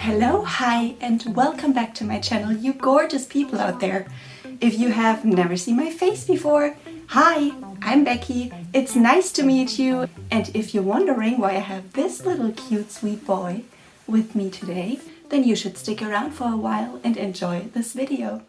Hello, hi, and welcome back to my channel, you gorgeous people out there. If you have never seen my face before, hi, I'm Becky, it's nice to meet you. And if you're wondering why I have this little cute sweet boy with me today, then you should stick around for a while and enjoy this video.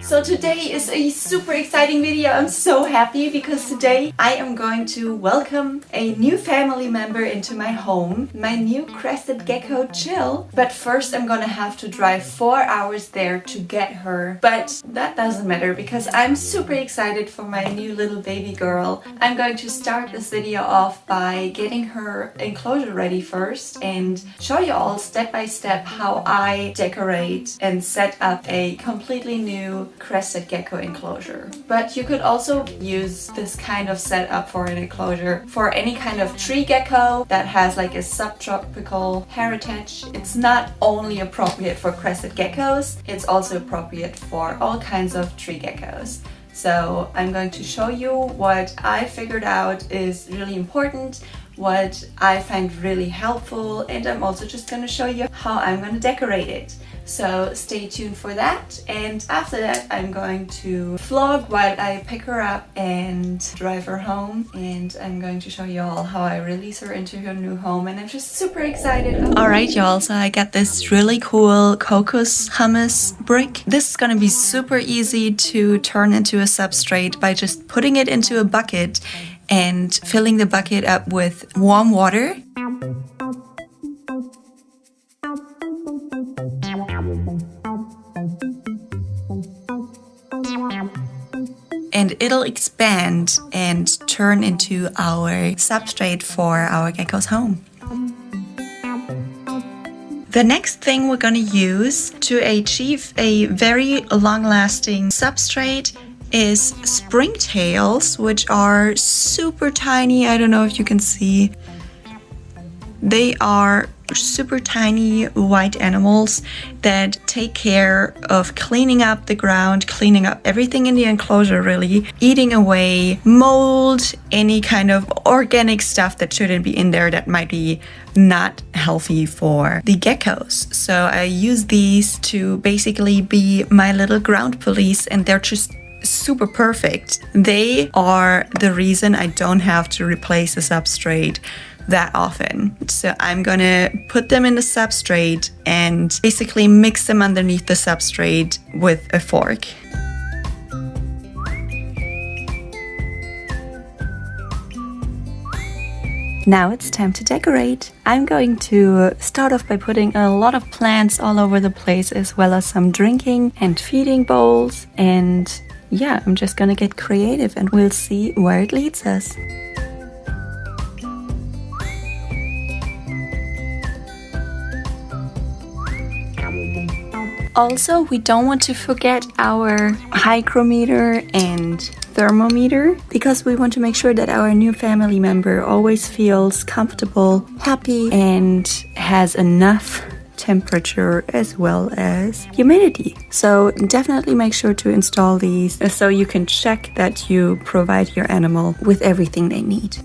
So today is a super exciting video. I'm so happy because today I am going to welcome a new family member into my home, my new Crested Gecko Jill. But first I'm gonna have to drive 4 hours there to get her. But that doesn't matter because I'm super excited for my new little baby girl. I'm going to start this video off by getting her enclosure ready first and show you all step by step how I decorate and set up a completely new Crested Gecko enclosure. But you could also use this kind of setup for an enclosure for any kind of tree gecko that has like a subtropical heritage. It's not only appropriate for crested geckos, it's also appropriate for all kinds of tree geckos. So I'm going to show you what I figured out is really important, what I find really helpful, and I'm also just going to show you how I'm going to decorate it. So stay tuned for that, and after that I'm going to vlog while I pick her up and drive her home, and I'm going to show you all how I release her into her new home, and I'm just super excited. Alright y'all, so I got this really cool kokos hummus brick. This is gonna be super easy to turn into a substrate by just putting it into a bucket and filling the bucket up with warm water. And it'll expand and turn into our substrate for our gecko's home. The next thing we're gonna use to achieve a very long-lasting substrate is springtails, which are super tiny. I don't know if you can see. They are super tiny white animals that take care of cleaning up the ground, cleaning up everything in the enclosure really, eating away mold, any kind of organic stuff that shouldn't be in there that might be not healthy for the geckos. So I use these to basically be my little ground police, and they're just super perfect. They are the reason I don't have to replace the substrate that often. So I'm gonna put them in the substrate and basically mix them underneath the substrate with a fork. Now it's time to decorate. I'm going to start off by putting a lot of plants all over the place, as well as some drinking and feeding bowls. And yeah, I'm just gonna get creative and we'll see where it leads us. Also, we don't want to forget our hygrometer and thermometer, because we want to make sure that our new family member always feels comfortable, happy, and has enough temperature as well as humidity. So definitely make sure to install these so you can check that you provide your animal with everything they need.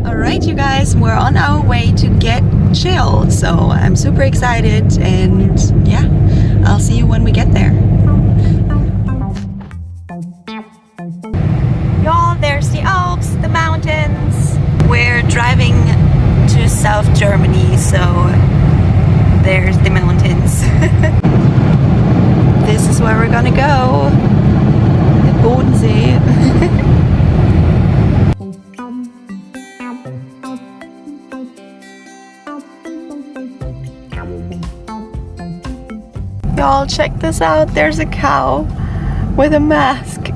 Alright you guys, we're on our way to get Jill, so I'm super excited, and yeah, I'll see you when we get there. Y'all, there's the Alps, the mountains. We're driving to South Germany, so there's the mountains. This is where we're gonna go. The Bodensee. Y'all, check this out. There's a cow with a mask.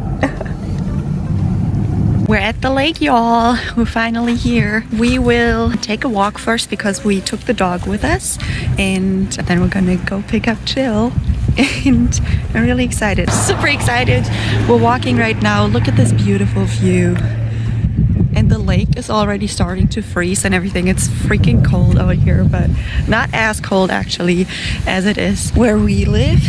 We're at the lake, y'all. We're finally here. We will take a walk first because we took the dog with us, and then we're gonna go pick up Jill. And I'm really excited, super excited. We're walking right now. Look at this beautiful view. And the lake is already starting to freeze and everything. It's freaking cold out here, but not as cold actually as it is where we live.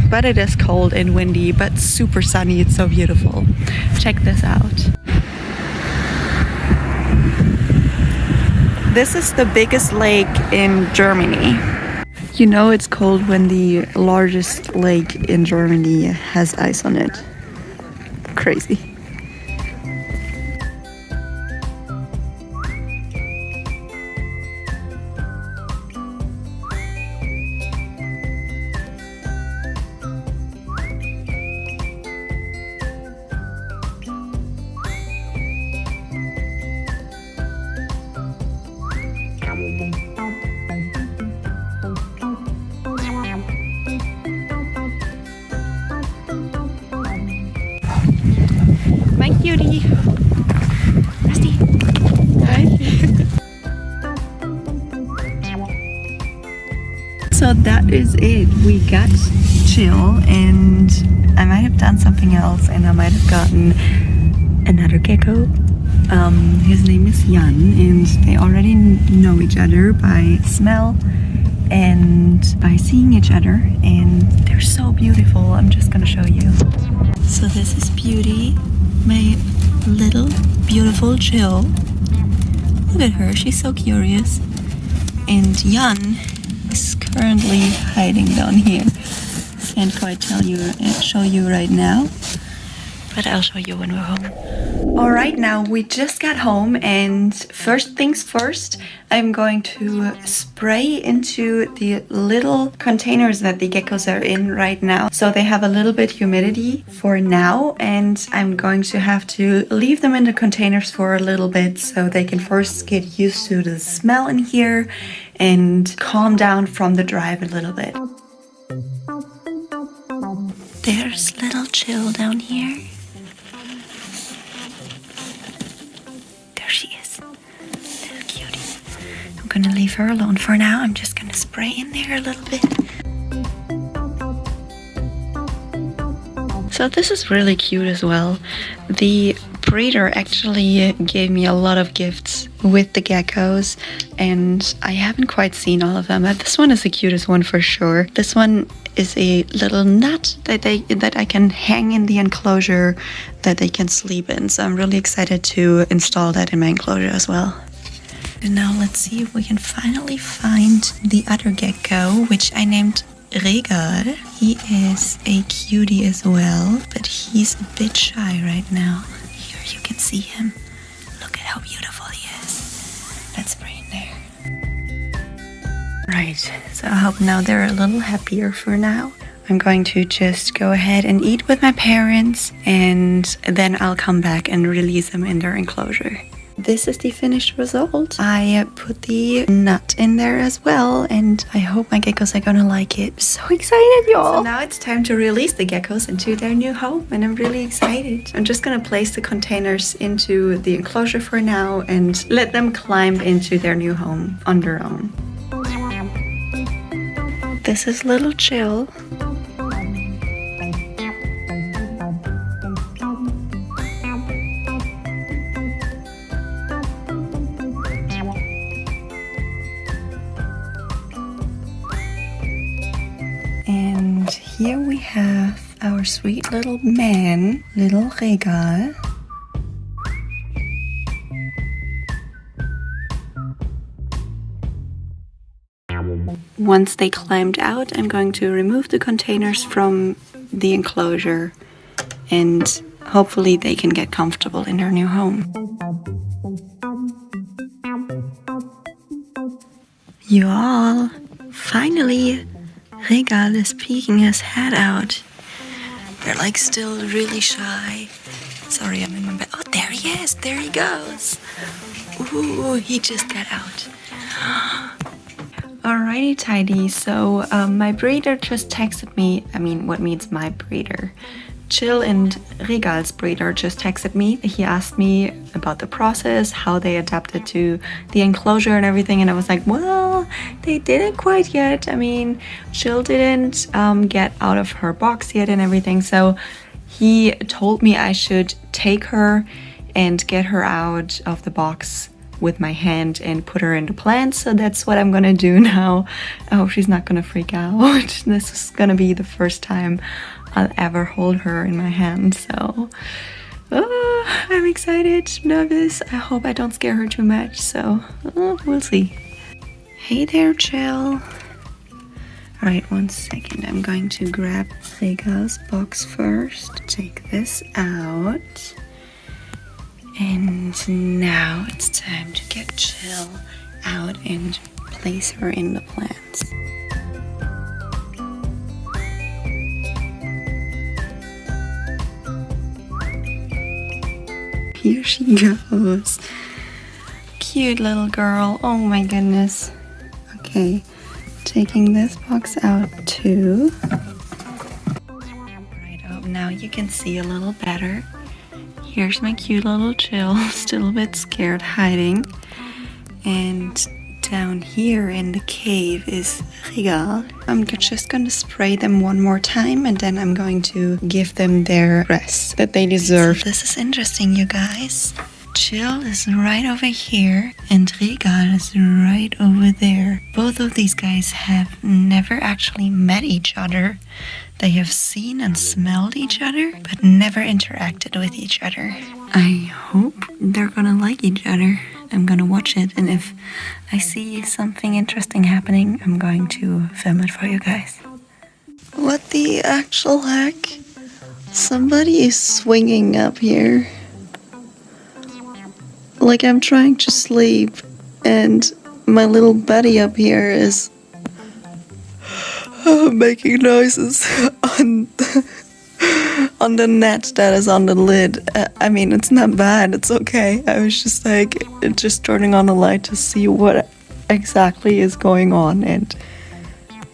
But it is cold and windy, but super sunny. It's so beautiful. Check this out. This is the biggest lake in Germany. You know it's cold when the largest lake in Germany has ice on it. Crazy. My cutie. Rusty. Hi. So that is it. We got Jill, and I might have done something else, and I might have gotten another gecko. His name is Jan, and they already know each other by smell and by seeing each other, and they're so beautiful. I'm just gonna show you. So this is Beauty, my little beautiful Jill. Look at her, she's so curious. And Jan is currently hiding down here. Can't quite show you right now, but I'll show you when we're home. Alright, now we just got home, and first things first, I'm going to spray into the little containers that the geckos are in right now. So they have a little bit humidity for now, and I'm going to have to leave them in the containers for a little bit so they can first get used to the smell in here and calm down from the drive a little bit. There's little Jill down here. She is. Little cutie. I'm gonna leave her alone for now. I'm just gonna spray in there a little bit. So this is really cute as well. The breeder actually gave me a lot of gifts with the geckos, and I haven't quite seen all of them, but this one is the cutest one for sure. This one is a little nut that I can hang in the enclosure that they can sleep in. So I'm really excited to install that in my enclosure as well. And now let's see if we can finally find the other gecko, which I named Regal. He is a cutie as well, but he's a bit shy right now. Here you can see him. Look at how beautiful he is. Let's spray in there. Right, so I hope now they're a little happier for now. I'm going to just go ahead and eat with my parents, and then I'll come back and release them in their enclosure. This is the finished result. I put the nut in there as well, and I hope my geckos are gonna like it. So excited, y'all! So now it's time to release the geckos into their new home, and I'm really excited. I'm just gonna place the containers into the enclosure for now and let them climb into their new home on their own. This is little Jill. And here we have our sweet little man, little Regal. Once they climbed out, I'm going to remove the containers from the enclosure, and hopefully they can get comfortable in their new home. You all, finally, Regal is peeking his head out. They're like still really shy. Sorry, I'm in my bed. Oh, there he is. There he goes. Ooh, he just got out. Alrighty, tidy. So my breeder just texted me. I mean, what means my breeder? Jill and Regal's breeder just texted me. He asked me about the process, how they adapted to the enclosure and everything, and I was like, well, they didn't quite yet. I mean, Jill didn't get out of her box yet and everything, so he told me I should take her and get her out of the box with my hand and put her into plants. So that's what I'm gonna do now. I hope she's not gonna freak out. This is gonna be the first time I'll ever hold her in my hand, so I'm excited, nervous. I hope I don't scare her too much, so we'll see. Hey there, Jill. Alright, 1 second. I'm going to grab Regal's box first. Take this out. And now it's time to get Jill out and place her in the plants. Here she goes. Cute little girl. Oh my goodness. Okay, taking this box out too. Right up. Now you can see a little better. Here's my cute little Jill, still a bit scared, hiding. And down here in the cave is Regal. I'm just gonna spray them one more time and then I'm going to give them their rest that they deserve. This is interesting, you guys. Jill is right over here and Regal is right over there. Both of these guys have never actually met each other. They have seen and smelled each other, but never interacted with each other. I hope they're gonna like each other. I'm gonna watch it, and if I see something interesting happening, I'm going to film it for you guys. What the actual heck? Somebody is swinging up here. Like I'm trying to sleep, and my little buddy up here is making noises on the net that is on the lid. I mean, it's not bad, it's okay. I was just like, just turning on the light to see what exactly is going on, and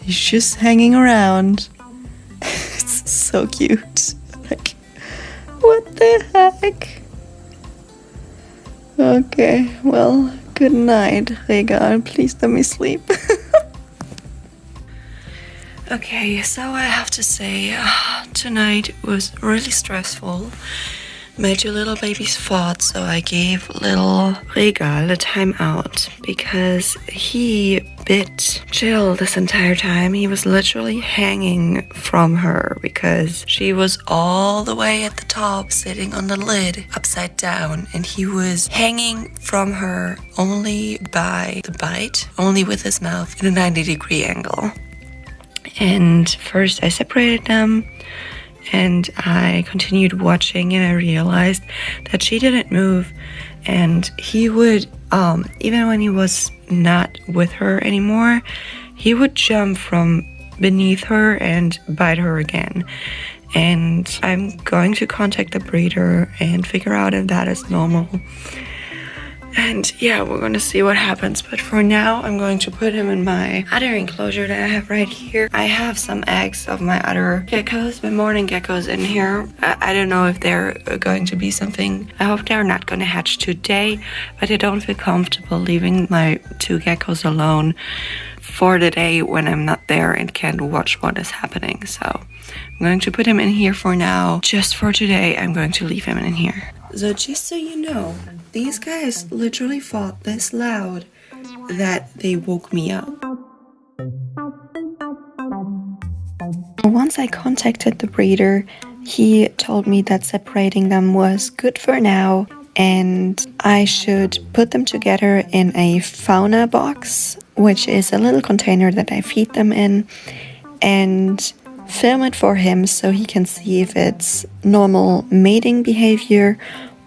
he's just hanging around. It's so cute. Like, what the heck? Okay, well, good night, Regal. Please let me sleep. Okay, so I have to say, tonight was really stressful. My two little babies fought, so I gave little Regal a timeout because he bit Jill this entire time. He was literally hanging from her because she was all the way at the top, sitting on the lid, upside down, and he was hanging from her only by the bite, only with his mouth in a 90-degree angle. And first I separated them and I continued watching and I realized that she didn't move, and he would, even when he was not with her anymore, he would jump from beneath her and bite her again. And I'm going to contact the breeder and figure out if that is normal. And yeah, we're gonna see what happens. But for now, I'm going to put him in my other enclosure that I have right here. I have some eggs of my other geckos, my morning geckos in here. I don't know if they're going to be something. I hope they're not gonna hatch today, but I don't feel comfortable leaving my two geckos alone for the day when I'm not there and can't watch what is happening. So I'm going to put him in here for now. Just for today, I'm going to leave him in here. So just so you know, these guys literally fought this loud that they woke me up. Once I contacted the breeder, he told me that separating them was good for now and I should put them together in a fauna box, which is a little container that I feed them in, and film it for him so he can see if it's normal mating behavior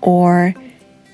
or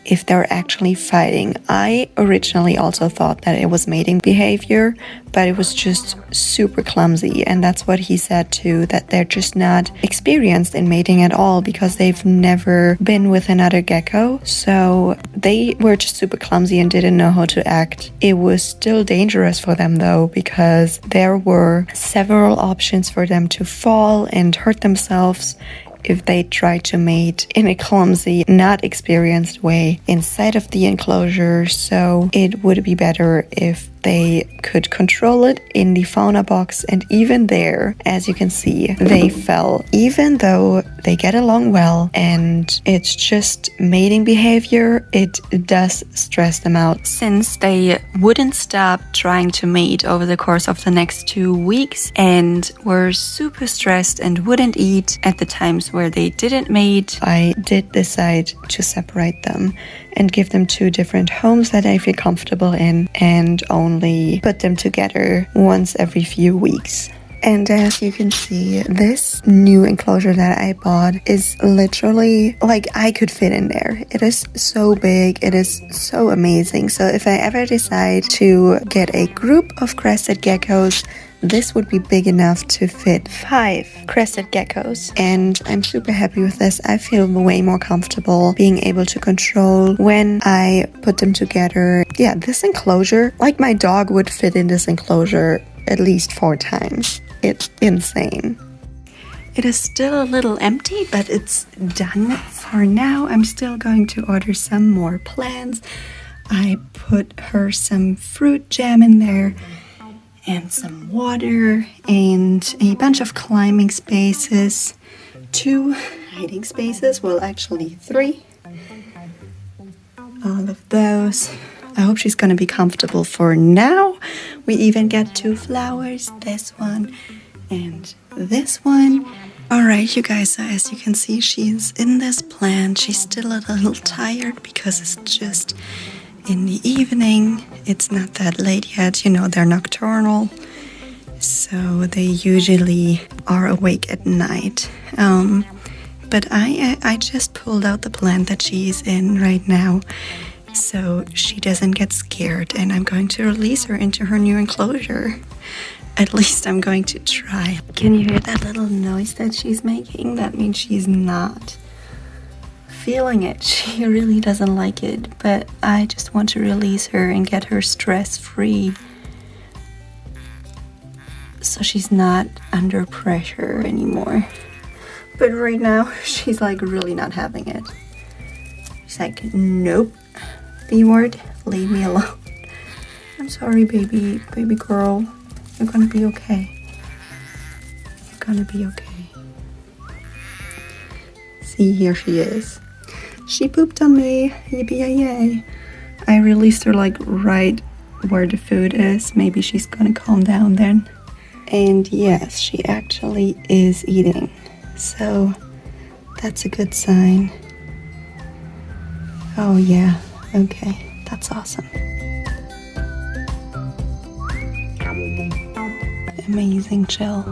if they're actually fighting. I originally also thought that it was mating behavior, but it was just super clumsy. And that's what he said too, that they're just not experienced in mating at all because they've never been with another gecko. So they were just super clumsy and didn't know how to act. It was still dangerous for them though, because there were several options for them to fall and hurt themselves if they tried to mate in a clumsy, not experienced way inside of the enclosure. So it would be better if they could control it in the fauna box, and even there, as you can see, they fell, even though they get along well and it's just mating behavior. It does stress them out, since they wouldn't stop trying to mate over the course of the next 2 weeks and were super stressed and wouldn't eat at the times where they didn't mate. I did decide to separate them and give them 2 different homes that I feel comfortable in, and only put them together once every few weeks. And as you can see, this new enclosure that I bought is literally like I could fit in there. It is so big, it is so amazing. So if I ever decide to get a group of crested geckos, this would be big enough to fit 5 crested geckos. And I'm super happy with this. I feel way more comfortable being able to control when I put them together. Yeah, this enclosure, like my dog would fit in this enclosure at least 4 times. It's insane. It is still a little empty, but it's done for now. I'm still going to order some more plants. I put her some fruit jam in there, and some water, and a bunch of climbing spaces, 2 hiding spaces, well actually 3. All of those. I hope she's gonna be comfortable for now. We even get 2 flowers, this one and this one. Alright you guys, so as you can see, she's in this plant. She's still a little tired because it's just in the evening. It's not that late yet, you know, they're nocturnal, so they usually are awake at night. But I just pulled out the plant that she's in right now, so she doesn't get scared, and I'm going to release her into her new enclosure. At least I'm going to try. Can you hear that little noise that she's making? That means she's not feeling it. She really doesn't like it, but I just want to release her and get her stress-free, so she's not under pressure anymore. But right now she's like really not having it. She's like, nope, B-word, leave me alone. I'm sorry, baby girl, you're gonna be okay. You're gonna be okay. See, here she is. She pooped on me, yippee-yay. I released her like right where the food is. Maybe she's gonna calm down then. And yes, she actually is eating. So that's a good sign. Oh yeah, okay, that's awesome. Amazing chill.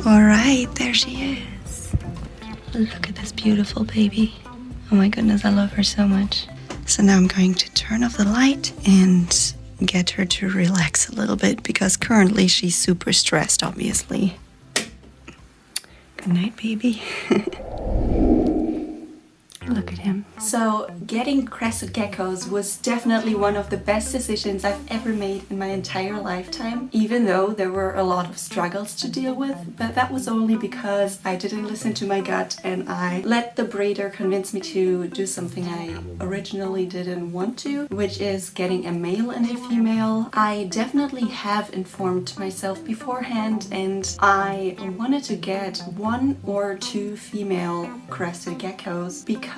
Alright, there she is. Look at this beautiful baby. Oh my goodness, I love her so much. So now I'm going to turn off the light and get her to relax a little bit because currently she's super stressed, obviously. Good night, baby. Look at him. So getting crested geckos was definitely one of the best decisions I've ever made in my entire lifetime, even though there were a lot of struggles to deal with, but that was only because I didn't listen to my gut and I let the breeder convince me to do something I originally didn't want to, which is getting a male and a female. I definitely have informed myself beforehand and I wanted to get 1 or 2 female crested geckos because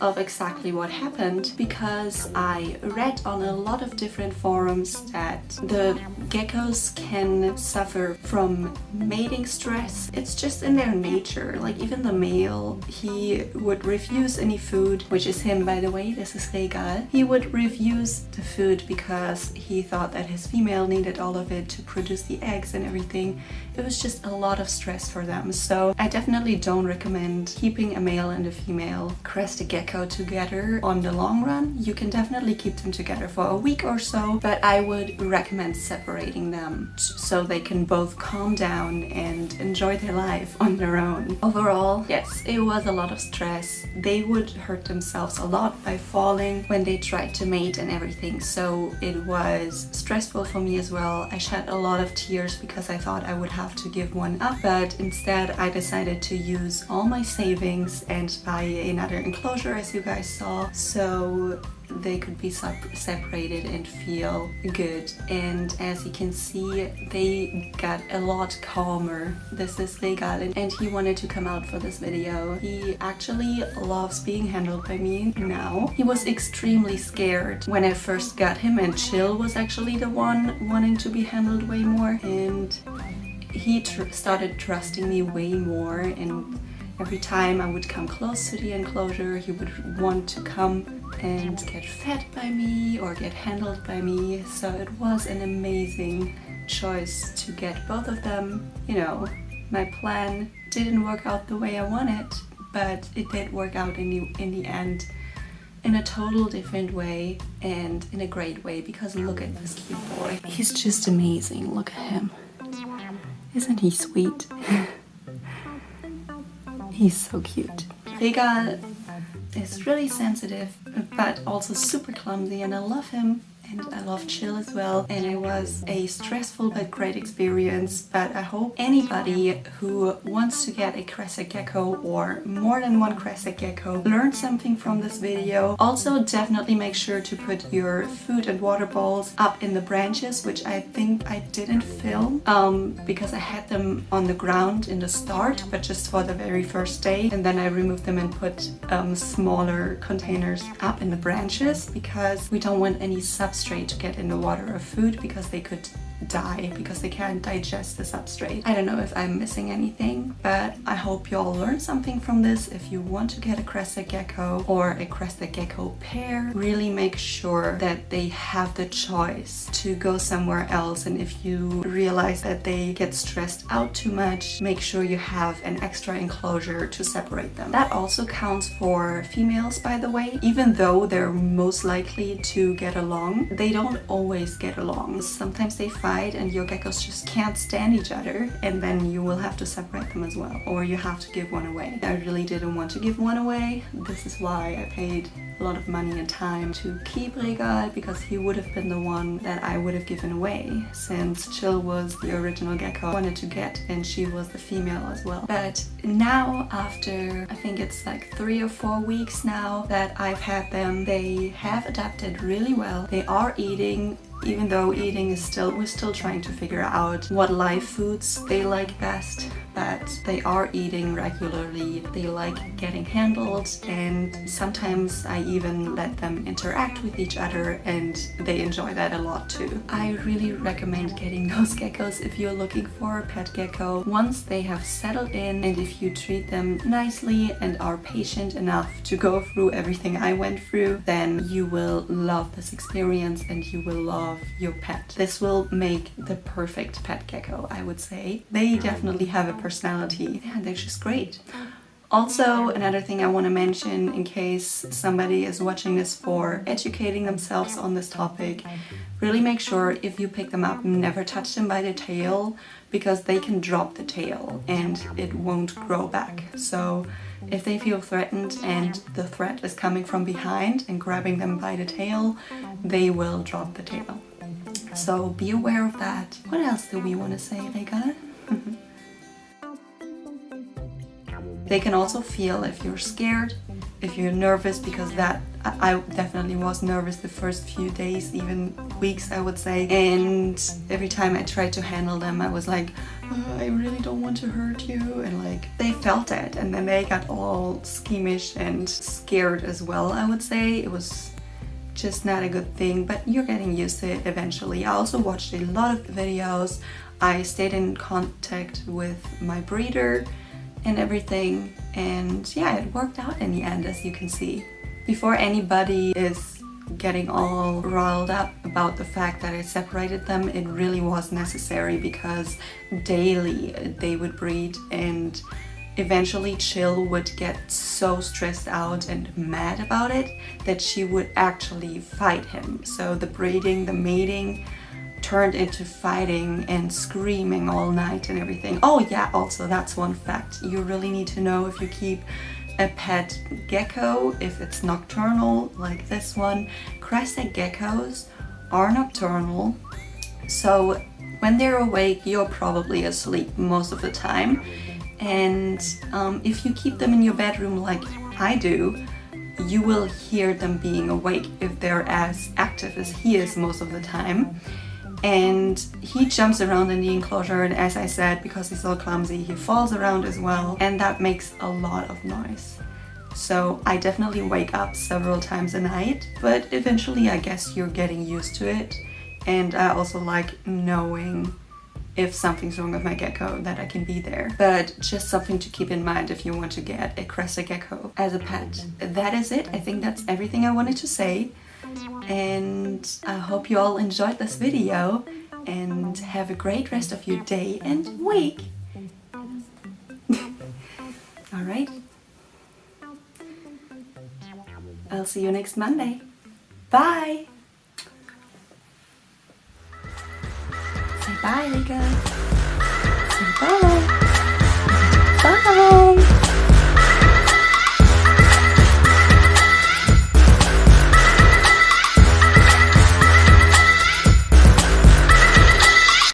of exactly what happened, because I read on a lot of different forums that the geckos can suffer from mating stress. It's just in their nature. Like even the male, he would refuse any food, which is him by the way, this is Regal. He would refuse the food because he thought that his female needed all of it to produce the eggs and everything. It was just a lot of stress for them. So I definitely don't recommend keeping a male and a female crested gecko together on the long run. You can definitely keep them together for a week or so, but I would recommend separating them so they can both calm down and enjoy their life on their own. Overall, yes, it was a lot of stress. They would hurt themselves a lot by falling when they tried to mate and everything, so it was stressful for me as well. I shed a lot of tears because I thought I would have to give one up, but instead I decided to use all my savings and buy another enclosure, as you guys saw, so they could be separated and feel good. And as you can see, they got a lot calmer. This is Regal and he wanted to come out for this video. He actually loves being handled by me now. He was extremely scared when I first got him, and Chill was actually the one wanting to be handled way more, and he started trusting me way more, and every time I would come close to the enclosure, he would want to come and get fed by me or get handled by me. So it was an amazing choice to get both of them. You know, my plan didn't work out the way I wanted, but it did work out in the end in a total different way and in a great way, because look at this cute boy. He's just amazing. Look at him. Isn't he sweet? He's so cute. Regal is really sensitive, but also super clumsy, and I love him. And I love Chill as well, and it was a stressful but great experience. But I hope anybody who wants to get a crested gecko or more than one crested gecko learned something from this video. Also, definitely make sure to put your food and water bowls up in the branches, which I think I didn't film because I had them on the ground in the start, but just for the very first day, and then I removed them and put smaller containers up in the branches because we don't want any substrate to get in the water or food, because they could die because they can't digest the substrate. I don't know if I'm missing anything, but I hope you all learned something from this. If you want to get a crested gecko or a crested gecko pair, really make sure that they have the choice to go somewhere else, and if you realize that they get stressed out too much, make sure you have an extra enclosure to separate them. That also counts for females, by the way. Even though they're most likely to get along, they don't always get along. Sometimes they fight and your geckos just can't stand each other, and then you will have to separate them as well, or you have to give one away. I really didn't want to give one away. This is why I paid a lot of money and time to keep Regal, because he would have been the one that I would have given away, since Chill was the original gecko I wanted to get and she was the female as well. But now, after I think it's like 3 or 4 weeks now that I've had them, they have adapted really well. They are eating, even though we're still trying to figure out what live foods they like best, but they are eating regularly. They like getting handled, and sometimes I even let them interact with each other, and they enjoy that a lot too. I really recommend getting those geckos if you're looking for a pet gecko. Once they have settled in, and if you treat them nicely and are patient enough to go through everything I went through, then you will love this experience and you will love your pet. This will make the perfect pet gecko, I would say. They definitely have a personality. Yeah, they're just great. Also, another thing I want to mention in case somebody is watching this for educating themselves on this topic, really make sure if you pick them up, never touch them by the tail, because they can drop the tail and it won't grow back. So if they feel threatened and the threat is coming from behind and grabbing them by the tail, they will drop the tail. So be aware of that. What else do we want to say, Vega? They can also feel if you're scared, if you're nervous, because that I definitely was nervous the first few days, even weeks I would say. And every time I tried to handle them, I was like, oh, I really don't want to hurt you. And like, they felt it. And then they got all squeamish and scared as well, I would say. It was just not a good thing, but you're getting used to it eventually. I also watched a lot of videos. I stayed in contact with my breeder and everything, and yeah, it worked out in the end, as you can see. Before anybody is getting all riled up about the fact that I separated them, it really was necessary, because daily they would breed, and eventually Chill would get so stressed out and mad about it that she would actually fight him. So the breeding, the mating turned into fighting and screaming all night and everything. Oh yeah, also that's one fact you really need to know if you keep a pet gecko, if it's nocturnal like this one. Crested geckos are nocturnal, so when they're awake you're probably asleep most of the time, and if you keep them in your bedroom like I do, you will hear them being awake if they're as active as he is most of the time. And he jumps around in the enclosure, and as I said, because he's so clumsy, he falls around as well, and that makes a lot of noise. So I definitely wake up several times a night, but eventually I guess you're getting used to it. And I also like knowing if something's wrong with my gecko, that I can be there. But just something to keep in mind if you want to get a crested gecko as a pet. That is it. I think that's everything I wanted to say. And I hope you all enjoyed this video, and have a great rest of your day and week. Alright. I'll see you next Monday. Bye! Say bye, Rika. Say bye!